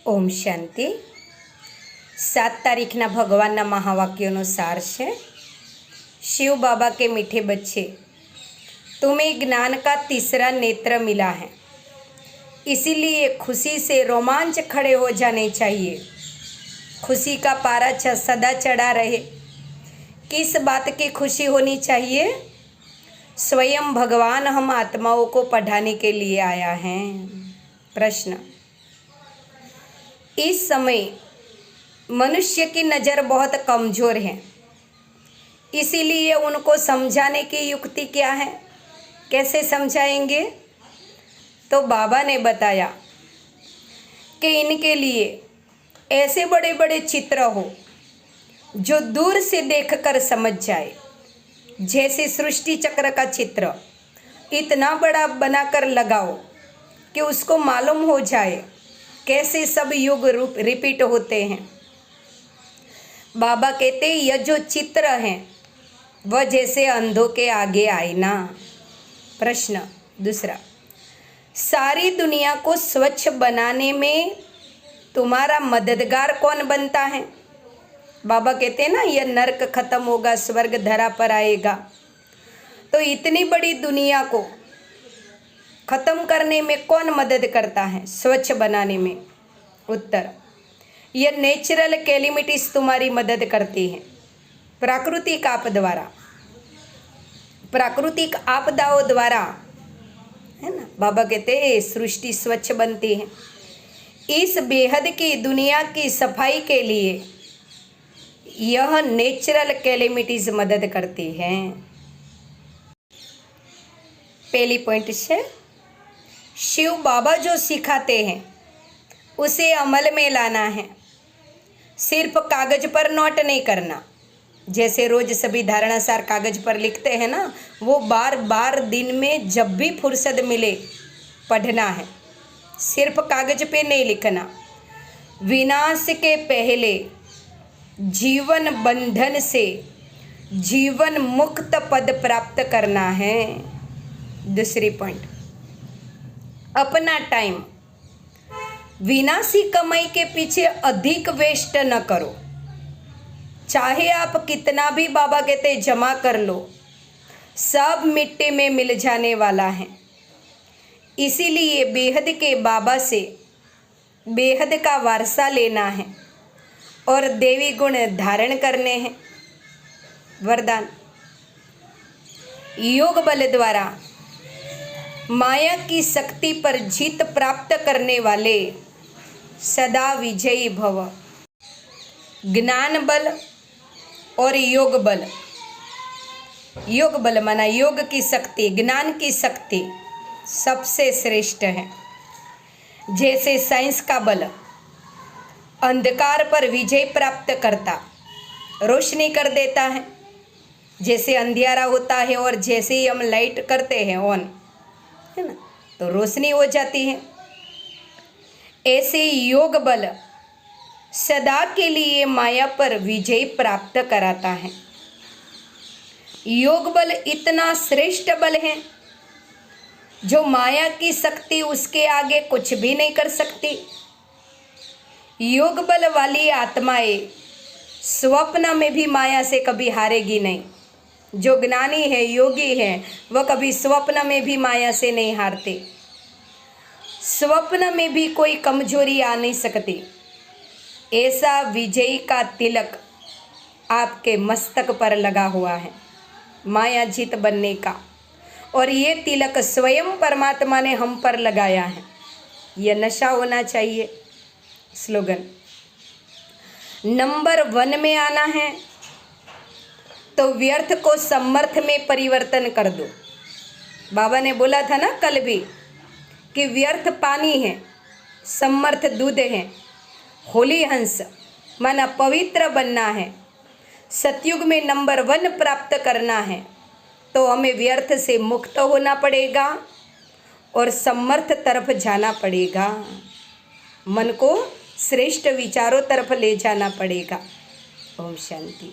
ઓમ શાંતિ। 7 તારીખના ભગવાનના મહાવાક્યોનો સાર છે। शिव बाबा के मीठे बच्चे, तुम्हें ज्ञान का तीसरा नेत्र मिला है, इसीलिए खुशी से रोमांच खड़े हो जाने चाहिए। खुशी का पारा सदा चढ़ा रहे। किस बात की खुशी होनी चाहिए? स्वयं भगवान हम आत्माओं को पढ़ाने के लिए आया है। प्रश्न, इस समय मनुष्य की नज़र बहुत कमज़ोर है, इसीलिए उनको समझाने की युक्ति क्या है? कैसे समझाएंगे? तो बाबा ने बताया कि इनके लिए ऐसे बड़े बड़े चित्र हो जो दूर से देखकर समझ जाए। जैसे सृष्टि चक्र का चित्र इतना बड़ा बनाकर लगाओ कि उसको मालूम हो जाए कैसे सब युग रूप रिपीट होते हैं। बाबा कहते यह जो चित्र हैं वह जैसे अंधों के आगे आईना। प्रश्न दूसरा, सारी दुनिया को स्वच्छ बनाने में तुम्हारा मददगार कौन बनता है? बाबा कहते हैं ना, यह नरक खत्म होगा, स्वर्ग धरा पर आएगा। तो इतनी बड़ी दुनिया को खत्म करने में कौन मदद करता है, स्वच्छ बनाने में? उत्तर, यह नेचुरल कैलेमिटीज तुम्हारी मदद करती हैं। प्राकृतिक आपदाओं द्वारा, है ना। बाबा कहते हैं सृष्टि स्वच्छ बनती है। इस बेहद की दुनिया की सफाई के लिए यह नेचुरल कैलेमिटीज मदद करती हैं। पहली पॉइंट है, शिव बाबा जो सिखाते हैं उसे अमल में लाना है, सिर्फ कागज पर नोट नहीं करना। जैसे रोज सभी धारणा सार कागज पर लिखते हैं ना, वो बार बार दिन में जब भी फुर्सत मिले पढ़ना है, सिर्फ कागज पे नहीं लिखना। विनाश के पहले जीवन बंधन से जीवन मुक्त पद प्राप्त करना है। दूसरी पॉइंट, अपना टाइम विनाशी कमाई के पीछे अधिक वेस्ट न करो। चाहे आप कितना भी, बाबा कहते जमा कर लो, सब मिट्टी में मिल जाने वाला है। इसीलिए बेहद के बाबा से बेहद का वारसा लेना है और देवी गुण धारण करने हैं। वरदान, योग बल द्वारा माया की शक्ति पर जीत प्राप्त करने वाले सदा विजयी भव। ज्ञान बल और योग बल, योग बल माना योग की शक्ति, ज्ञान की शक्ति सबसे श्रेष्ठ है। जैसे साइंस का बल अंधकार पर विजय प्राप्त करता, रोशनी कर देता है। जैसे अंधियारा होता है और जैसे ही हम लाइट करते हैं ऑन, है ना, तो रोशनी हो जाती है। ऐसे योग बल सदा के लिए माया पर विजय प्राप्त कराता है। योग बल इतना श्रेष्ठ बल है जो माया की शक्ति उसके आगे कुछ भी नहीं कर सकती। योग बल वाली आत्माएं स्वप्न में भी माया से कभी हारेगी नहीं। जो ज्ञानी है, योगी है, वह कभी स्वप्न में भी माया से नहीं हारते। स्वप्न में भी कोई कमजोरी आ नहीं सकती। ऐसा विजयी का तिलक आपके मस्तक पर लगा हुआ है, माया जीत बनने का। और ये तिलक स्वयं परमात्मा ने हम पर लगाया है। यह नशा होना चाहिए। स्लोगन, नंबर 1 में आना है तो व्यर्थ को समर्थ में परिवर्तन कर दो। बाबा ने बोला था ना कल भी कि व्यर्थ पानी है, समर्थ दूध है। होली हंस माना पवित्र बनना है। सतयुग में नंबर 1 प्राप्त करना है तो हमें व्यर्थ से मुक्त होना पड़ेगा और समर्थ तरफ जाना पड़ेगा। मन को श्रेष्ठ विचारों तरफ ले जाना पड़ेगा। ओम शांति।